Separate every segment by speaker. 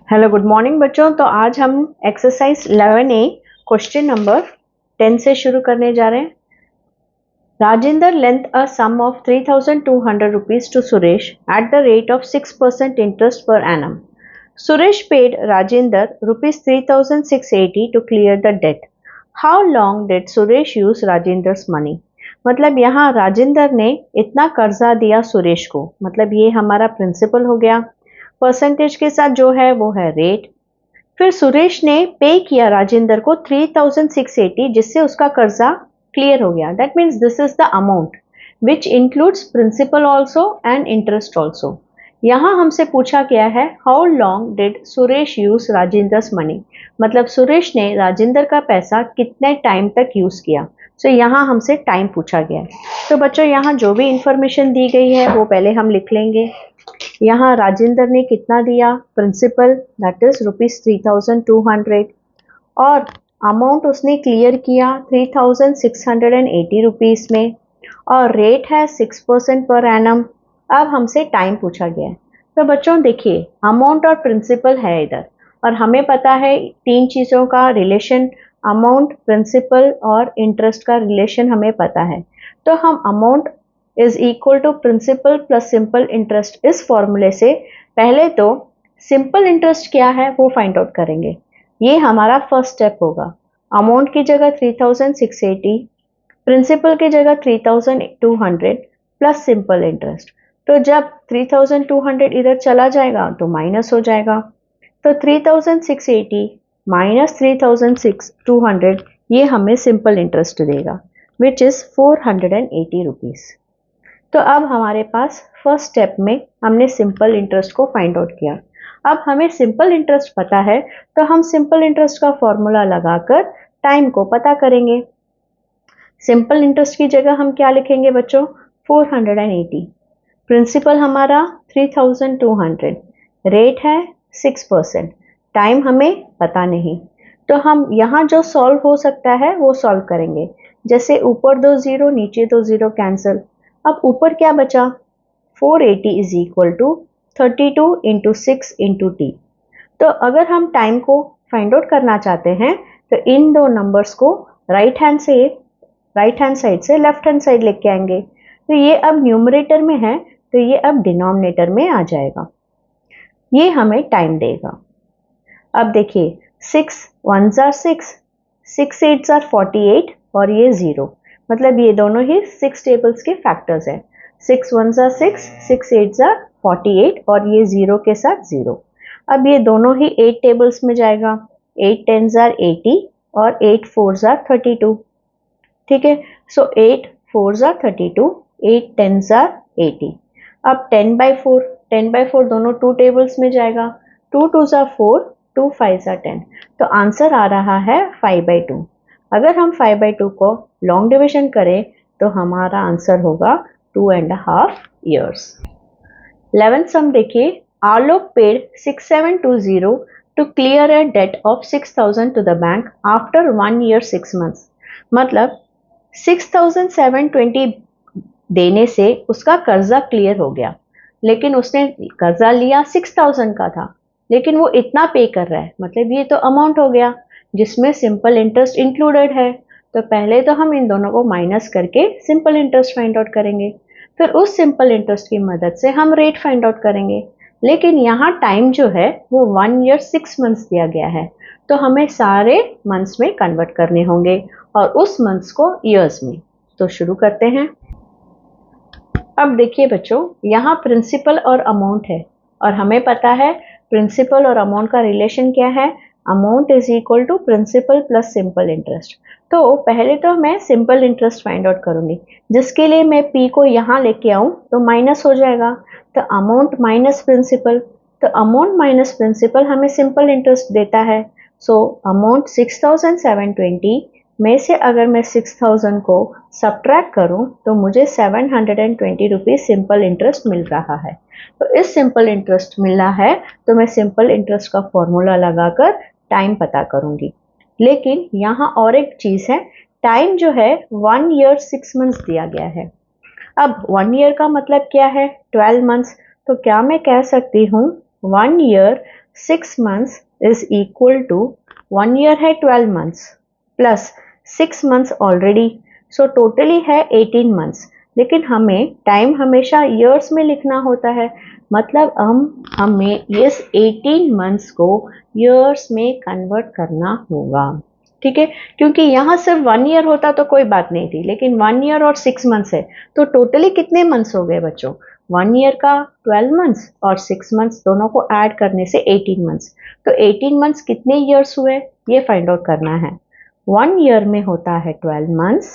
Speaker 1: Hello good morning बच्चों। तो आज हम एक्सरसाइज 11A क्वेश्चन नंबर 10 से शुरू करने जा रहे हैं। Rajendra lent a sum of 3,200 rupees to Suresh at the rate of 6% interest per annum. Suresh paid Rajendra rupees 3,680 to clear the debt. How long did Suresh use Rajendra's money? मतलब यहाँ राजेंद्र ने इतना कर्जा दिया सुरेश को, मतलब ये हमारा प्रिंसिपल हो गया। परसेंटेज के साथ जो है वो है रेट। फिर सुरेश ने पे किया राजेंद्र को 3,680, जिससे उसका कर्जा क्लियर हो गया। That means this is the amount which includes principal also and interest also. यहाँ हमसे पूछा गया है how long did Suresh use Rajendra's money, मतलब सुरेश ने राजेंद्र का पैसा कितने टाइम तक यूज किया। सो यहाँ हमसे टाइम पूछा गया है। तो बच्चों यहाँ जो भी इंफॉर्मेशन दी गई है वो पहले हम लिख लेंगे। यहाँ राजेंद्र ने कितना दिया, प्रिंसिपल दैट इज ₹3,200 और अमाउंट उसने क्लियर किया 3,680 रुपीस में और रेट है 6% पर एनम। अब हमसे टाइम पूछा गया है। तो बच्चों देखिए अमाउंट और प्रिंसिपल है इधर और हमें पता है तीन चीज़ों का रिलेशन, अमाउंट, प्रिंसिपल और इंटरेस्ट का रिलेशन हमें पता है। तो हम amount is equal to principal plus simple interest, इस फॉर्मूले से पहले तो सिंपल इंटरेस्ट क्या है वो फाइंड आउट करेंगे। ये हमारा फर्स्ट स्टेप होगा। अमाउंट की जगह 3,680, प्रिंसिपल की जगह 3,200 प्लस सिंपल इंटरेस्ट। तो जब 3,200 इधर चला जाएगा तो माइनस हो जाएगा। तो 3,680 माइनस 3,200 ये हमें सिंपल इंटरेस्ट देगा विच इज़ 480 रुपीज़। तो अब हमारे पास फर्स्ट स्टेप में हमने सिंपल इंटरेस्ट को फाइंड आउट किया। अब हमें सिंपल इंटरेस्ट पता है तो हम सिंपल इंटरेस्ट का फॉर्मूला लगाकर टाइम को पता करेंगे। सिंपल इंटरेस्ट की जगह हम क्या लिखेंगे बच्चों, 480। प्रिंसिपल हमारा 3,200, रेट है 6%, टाइम हमें पता नहीं। तो हम यहाँ जो सॉल्व हो सकता है वो सॉल्व करेंगे। जैसे ऊपर दो जीरो नीचे दो जीरो कैंसिल। अब ऊपर क्या बचा, 480 is equal to 32 into 6 into T. तो अगर हम टाइम को फाइंड आउट करना चाहते हैं तो इन दो नंबर्स को राइट हैंड साइड से लेफ्ट हैंड साइड लेके आएंगे। तो ये अब न्यूमरेटर में है तो ये अब डिनोमिनेटर में आ जाएगा। ये हमें टाइम देगा। अब देखिए 6 1s are 6, 6 8s are 48 और ये 0, मतलब ये दोनों ही 6 टेबल्स के फैक्टर्स हैं। 6 1s are 6, 6 8s are 48 और ये 0 के साथ 0। अब ये दोनों ही 8 टेबल्स में जाएगा। 8 10s are 80 और 8 4s are 32। ठीक है, सो 8 4s are 32, 8 10s are 80। अब 10/4 दोनों 2 टेबल्स में जाएगा। 2 2s are 4, 2 5s are 10। तो आंसर आ रहा है 5/2। अगर हम 5/2 को लॉन्ग डिविजन करें तो हमारा आंसर होगा 2.5 years। 11th सम देखिए, Alok paid 6720 to clear a debt of 6,000 to the bank after 1 year 6 months। मतलब 6,720 देने से उसका कर्जा क्लियर हो गया, लेकिन उसने कर्जा लिया 6,000 का था लेकिन वो इतना पे कर रहा है, मतलब ये तो अमाउंट हो गया जिसमें सिंपल इंटरेस्ट इंक्लूडेड है। तो पहले तो हम इन दोनों को माइनस करके सिंपल इंटरेस्ट फाइंड आउट करेंगे, फिर उस सिंपल इंटरेस्ट की मदद से हम रेट फाइंड आउट करेंगे। लेकिन यहाँ टाइम जो है वो 1 year 6 months दिया गया है, तो हमें सारे मंथ्स में कन्वर्ट करने होंगे और उस मंथ्स को ईयर्स में। तो शुरू करते हैं। अब देखिए बच्चों, यहाँ प्रिंसिपल और अमाउंट है और हमें पता है प्रिंसिपल और अमाउंट का रिलेशन क्या है, amount is equal to principal plus simple interest. तो पहले तो मैं सिंपल इंटरेस्ट फाइंड आउट करूंगी, जिसके लिए मैं पी को यहाँ लेके आऊँ तो माइनस हो जाएगा। तो अमाउंट माइनस प्रिंसिपल, तो अमाउंट माइनस प्रिंसिपल हमें सिंपल इंटरेस्ट देता है। सो अमाउंट 6,720 में से अगर मैं 6,000 को सब्ट्रैक्ट करूं तो मुझे 720 रुपीज़ सिंपल इंटरेस्ट मिल रहा है। तो इस सिंपल इंटरेस्ट मिला है तो मैं सिंपल इंटरेस्ट का फॉर्मूला लगाकर टाइम पता करूंगी। लेकिन यहाँ और एक चीज़ है, टाइम जो है 1 year 6 months दिया गया है। अब 1 year का मतलब क्या है, 12 months। तो क्या मैं कह सकती हूँ 1 year 6 months is equal to 1 year है 12 months plus 6 months already, so totally है 18 मंथ्स। लेकिन हमें टाइम हमेशा ईयर्स में लिखना होता है, मतलब हमें इस 18 मंथ्स को ईयर्स में कन्वर्ट करना होगा। ठीक है, क्योंकि यहाँ सिर्फ 1 ईयर होता तो कोई बात नहीं थी, लेकिन 1 ईयर और 6 मंथ्स है, तो टोटली कितने मंथ्स हो गए बच्चों? 1 ईयर का 12 मंथ्स और 6 मंथ्स दोनों को ऐड करने से 18 मंथ्स। तो 18 मंथ्स कितने ईयर्स हुए ये फाइंड आउट करना है। 1 ईयर में होता है 12 मंथ्स,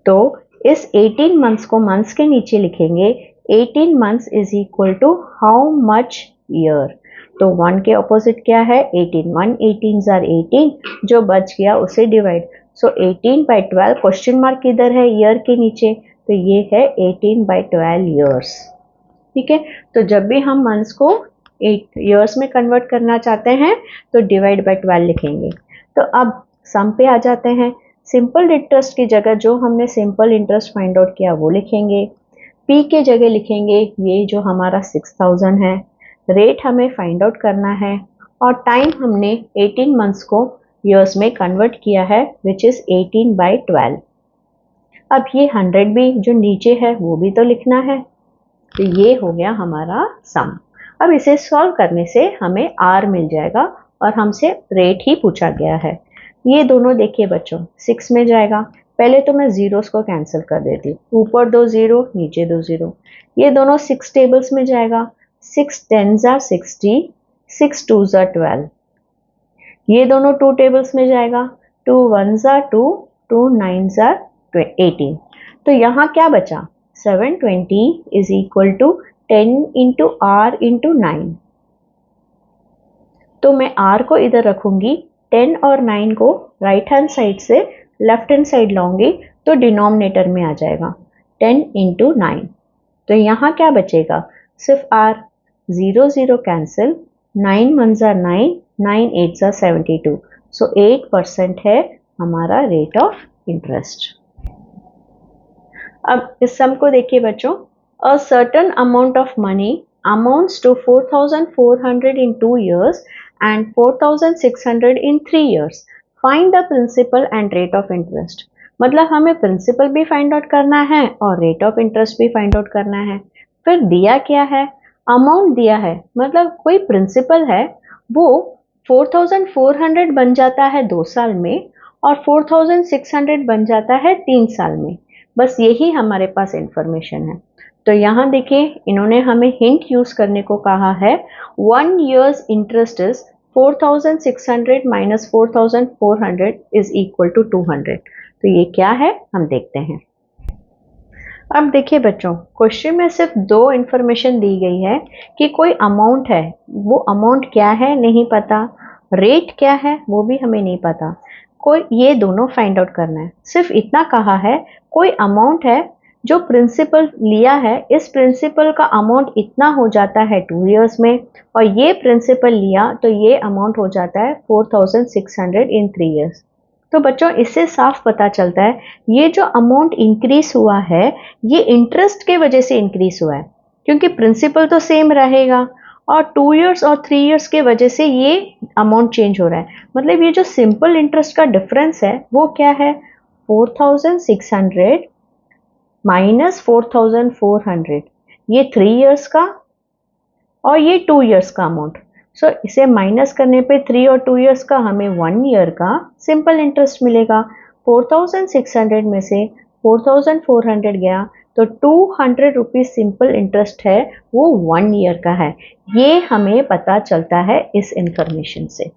Speaker 1: तो इस 18 मंथ्स को मंथ्स के नीचे लिखेंगे। 18 months is equal to how much year, तो 1 के ऑपोजिट क्या है 18, 1 18 आर 18, जो बच गया उसे डिवाइड, सो 18/12 क्वेश्चन मार्क किधर है ईयर के नीचे, तो ये है 18/12 ईयर्स। ठीक है, तो जब भी हम मंथ्स को ईयर्स में कन्वर्ट करना चाहते हैं तो डिवाइड बाय 12 लिखेंगे। तो अब सम पे आ जाते हैं। सिंपल इंटरेस्ट की जगह जो हमने सिंपल इंटरेस्ट फाइंड आउट किया वो लिखेंगे, पी के जगह लिखेंगे ये जो हमारा 6000 है, रेट हमें फाइंड आउट करना है, और टाइम हमने 18 मंथ्स को ईयर्स में कन्वर्ट किया है विच इज 18/12। अब ये 100 भी जो नीचे है वो भी तो लिखना है, तो ये हो गया हमारा सम। अब इसे सॉल्व करने से हमें आर मिल जाएगा और हमसे रेट ही पूछा गया है। ये दोनों देखिए बच्चों 6 में जाएगा, पहले तो मैं जीरोस को कैंसिल कर देती हूँ, ऊपर 2 जीरो नीचे 2 जीरो, ये दोनों 6 टेबल्स में जाएगा। 6 10s are 60, 6 2s are 12, ये दोनों 2 टेबल्स में जाएगा। 2 1s are 2, 2 9s are 18, तो यहाँ क्या बचा 720 is equal to 10 into R into 9, तो मैं r को इधर रखूंगी, 10 और 9 को राइट हैंड साइड से लेफ्ट हैंड साइड लाऊंगी तो डिनोमिनेटर में आ जाएगा 10 इंटू 9, तो यहाँ क्या बचेगा सिर्फ r, 0 0 cancel, 9 1s are 9, 9 8s are 72, सो 8% है हमारा रेट ऑफ इंटरेस्ट। अब इस सम को देखिए बच्चों, a certain amount of money amounts to 4400 in 2 years and 4600 in 3 years. Find the principal and rate of interest. मतलब हमें प्रिंसिपल भी फाइंड आउट करना है और रेट ऑफ इंटरेस्ट भी फाइंड आउट करना है। फिर दिया क्या है, अमाउंट दिया है, मतलब कोई प्रिंसिपल है वो 4400 बन जाता है 2 साल में और 4600 बन जाता है 3 साल में, बस यही हमारे पास इंफॉर्मेशन है। तो यहाँ देखिए इन्होंने हमें हिंट यूज करने को कहा है, 1 year's interest is 4600 minus 4400 is equal to 200, तो ये क्या है हम देखते हैं। अब देखिए बच्चों क्वेश्चन में सिर्फ 2 इंफॉर्मेशन दी गई है कि कोई अमाउंट है, वो अमाउंट क्या है नहीं पता, रेट क्या है वो भी हमें नहीं पता, कोई ये दोनों फाइंड आउट करना है। सिर्फ इतना कहा है कोई अमाउंट है जो प्रिंसिपल लिया है, इस प्रिंसिपल का अमाउंट इतना हो जाता है 2 इयर्स में, और ये प्रिंसिपल लिया तो ये अमाउंट हो जाता है 4600 इन 3 इयर्स। तो बच्चों इससे साफ पता चलता है ये जो अमाउंट इंक्रीज हुआ है ये इंटरेस्ट के वजह से इंक्रीज हुआ है, क्योंकि प्रिंसिपल तो सेम रहेगा और 2 इयर्स और 3 इयर्स के वजह से ये अमाउंट चेंज हो रहा है। मतलब ये जो सिंपल इंटरेस्ट का डिफरेंस है वो क्या है, 4600 माइनस 4400, ये 3 इयर्स का और ये 2 इयर्स का अमाउंट। सो इसे माइनस करने पे 3 और 2 इयर्स का हमें 1 ईयर का सिंपल इंटरेस्ट मिलेगा। 4600 में से 4400 गया तो 200 रुपीज सिंपल इंटरेस्ट है वो 1 ईयर का है, ये हमें पता चलता है इस इंफॉर्मेशन से।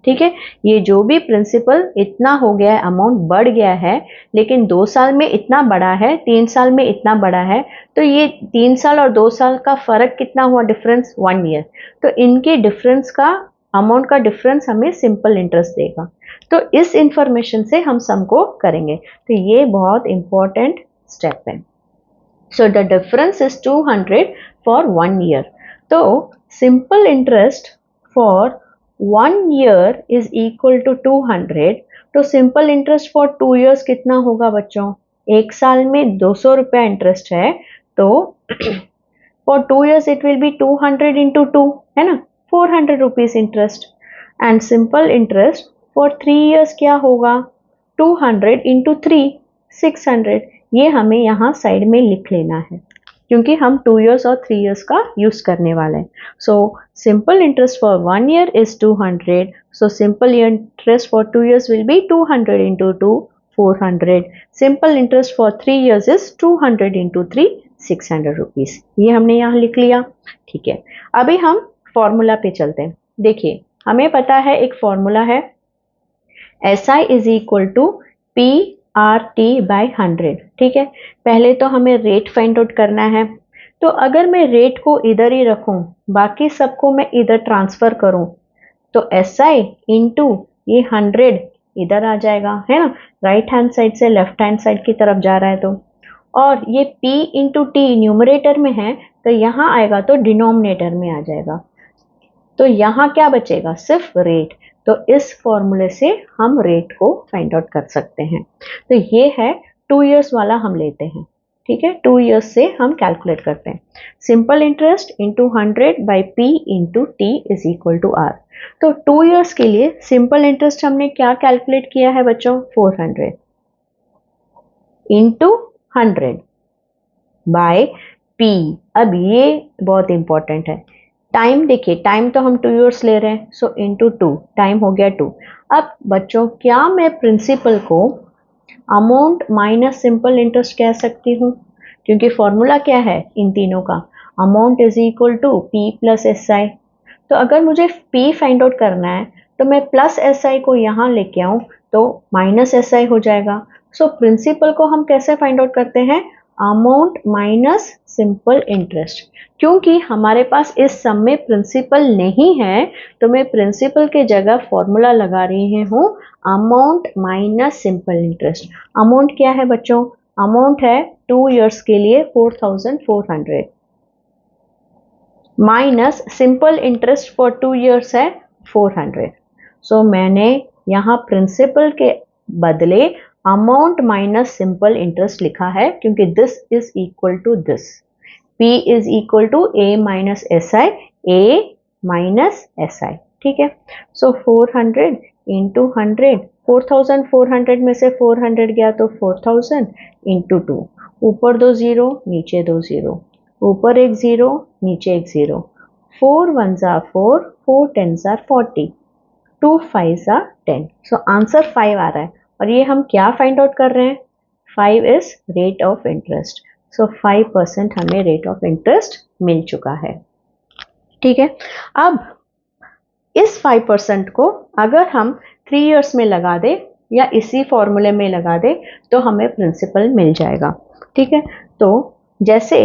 Speaker 1: ठीक है, ये जो भी प्रिंसिपल इतना हो गया है, अमाउंट बढ़ गया है, लेकिन 2 साल में इतना बड़ा है 3 साल में इतना बड़ा है, तो ये 3 साल और 2 साल का फर्क कितना हुआ डिफरेंस 1 ईयर, तो इनके डिफरेंस का अमाउंट का डिफरेंस हमें सिंपल इंटरेस्ट देगा। तो इस इंफॉर्मेशन से हम सम को करेंगे, तो ये बहुत इंपॉर्टेंट स्टेप है। So the difference is 200 for 1 year, तो simple interest for 1 year is equal to 200, तो सिंपल इंटरेस्ट फॉर 2 इयर्स कितना होगा बच्चों, एक साल में 200 रुपया इंटरेस्ट है, तो for 2 years it will be 200 into 2, है ना, 400 rupees interest. And simple interest for 3 years क्या होगा, 200 इंटू 3 600। ये हमें यहाँ साइड में लिख लेना है क्योंकि हम 2 ईयर्स और 3 ईयर्स का यूज करने वाले हैं। So simple interest for 1 year is 200, so simple interest for 2 years will be 200 into 2 400। Simple interest for 3 years is 200 into 3 600 rupees. ये हमने यहाँ लिख लिया। ठीक है, अभी हम फॉर्मूला पे चलते हैं। देखिए हमें पता है एक फॉर्मूला है, SI is equal to PRT by 100। ठीक है, पहले तो हमें रेट फाइंड आउट करना है। तो अगर मैं रेट को इधर ही रखूं, बाकी सबको मैं इधर ट्रांसफर करूं, तो SI इंटू ये 100 इधर आ जाएगा, है ना, राइट हैंड साइड से लेफ्ट हैंड साइड की तरफ जा रहा है तो। और ये P इंटू T न्यूमरेटर में है तो यहाँ आएगा तो डिनोमिनेटर में आ जाएगा। तो यहाँ क्या बचेगा, सिर्फ रेट। तो इस फॉर्मूले से हम रेट को फाइंड आउट कर सकते हैं। तो ये है 2 ईयर्स वाला हम लेते हैं। ठीक है, 2 ईयर्स से हम कैलकुलेट करते हैं। Simple interest into 100 by P into T is equal to R। तो 2 ईयर्स के लिए सिंपल इंटरेस्ट हमने क्या कैलकुलेट किया है बच्चों, 400 इंटू 100 बाय P। अब ये बहुत इंपॉर्टेंट है। टाइम देखिए, टाइम तो हम 2 ईयर्स ले रहे हैं, सो इंटू 2, टाइम हो गया 2। अब बच्चों क्या मैं प्रिंसिपल को अमाउंट माइनस सिंपल इंटरेस्ट कह सकती हूँ, क्योंकि फॉर्मूला क्या है इन तीनों का, amount is equal to P plus SI। तो अगर मुझे P फाइंड आउट करना है तो मैं प्लस SI को यहाँ लेके आऊँ तो माइनस SI हो जाएगा। सो प्रिंसिपल को हम कैसे फाइंड आउट करते हैं, अमाउंट माइनस सिंपल इंटरेस्ट। क्योंकि हमारे पास इस सम में प्रिंसिपल नहीं है तो मैं प्रिंसिपल के जगह फॉर्मूला लगा रही हूँ amount minus simple interest. Amount क्या है बच्चों, अमाउंट है 2 ईयर्स के लिए 4400 minus simple interest for 2 years है 400। सो मैंने यहाँ प्रिंसिपल के बदले अमाउंट माइनस सिंपल इंटरेस्ट लिखा है क्योंकि this is equal to this, P is equal to A minus SI, A minus SI। ठीक है, सो 400 इंटू 100, 4400 में से 400 गया तो 4000 इंटू 2, ऊपर 2 जीरो नीचे 2 जीरो, ऊपर एक जीरो नीचे एक zero, 4 1s are 4, 4 10s are 40, 2 5s are 10। So answer 5 आ रहा है। और ये हम क्या फाइंड आउट कर रहे हैं, 5 इज रेट ऑफ इंटरेस्ट। सो 5% हमें रेट ऑफ इंटरेस्ट मिल चुका है। ठीक है, अब इस 5% को अगर हम 3 ईयर्स में लगा दें या इसी फॉर्मूले में लगा दें तो हमें प्रिंसिपल मिल जाएगा। ठीक है, तो जैसे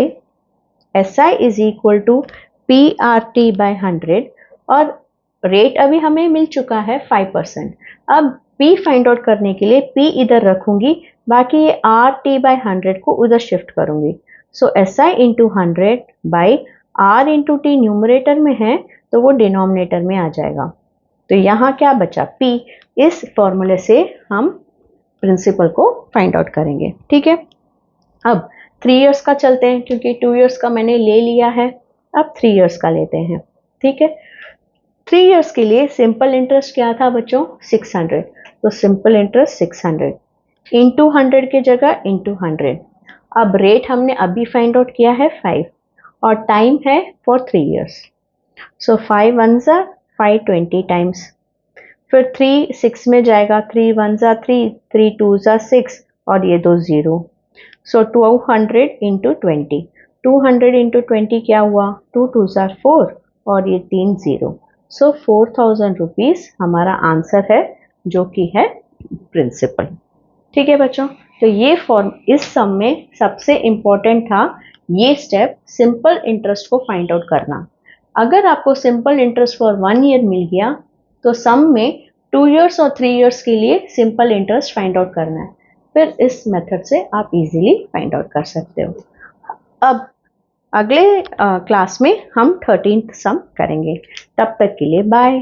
Speaker 1: SI is equal to PRT by 100 और रेट अभी हमें मिल चुका है 5%। अब P फाइंड आउट करने के लिए P इधर रखूंगी, बाकी ये RT बाय 100 को उधर शिफ्ट करूंगी। सो SI into 100 by R into T numerator में है तो वो डिनोमिनेटर में आ जाएगा। तो यहाँ क्या बचा, P। इस फॉर्मूले से हम प्रिंसिपल को फाइंड आउट करेंगे। ठीक है, अब 3 ईयर्स का चलते हैं क्योंकि 2 ईयर्स का मैंने ले लिया है, अब 3 ईयर्स का लेते हैं। ठीक है, 3 ईयर्स के लिए सिंपल इंटरेस्ट क्या था बच्चों, 600। तो सिंपल इंटरेस्ट 600 इंटू 100 की जगह इंटू 100। अब रेट हमने अभी फाइंड आउट किया है 5 और टाइम है for 3 years. So 5 1s are 520 times, फिर 3 6 में जाएगा, 3 1s are 3, 3 2s are 6 और ये 2 जीरो। सो 200 इंटू 20, 200 इंटू 20 क्या हुआ, 2 2s are 4 और ये 3 जीरो। सो 4000 रुपीज हमारा आंसर है जो कि है प्रिंसिपल। ठीक है बच्चों, तो ये फॉर्म इस सम में सबसे इंपॉर्टेंट था ये स्टेप, सिंपल इंटरेस्ट को फाइंड आउट करना। अगर आपको सिंपल इंटरेस्ट फॉर 1 ईयर मिल गया तो सम में 2 ईयर्स और 3 ईयर्स के लिए सिंपल इंटरेस्ट फाइंड आउट करना है। फिर इस मेथड से आप इजीली फाइंड आउट कर सकते हो। अब अगले क्लास में हम 13th सम करेंगे। तब तक के लिए बाय।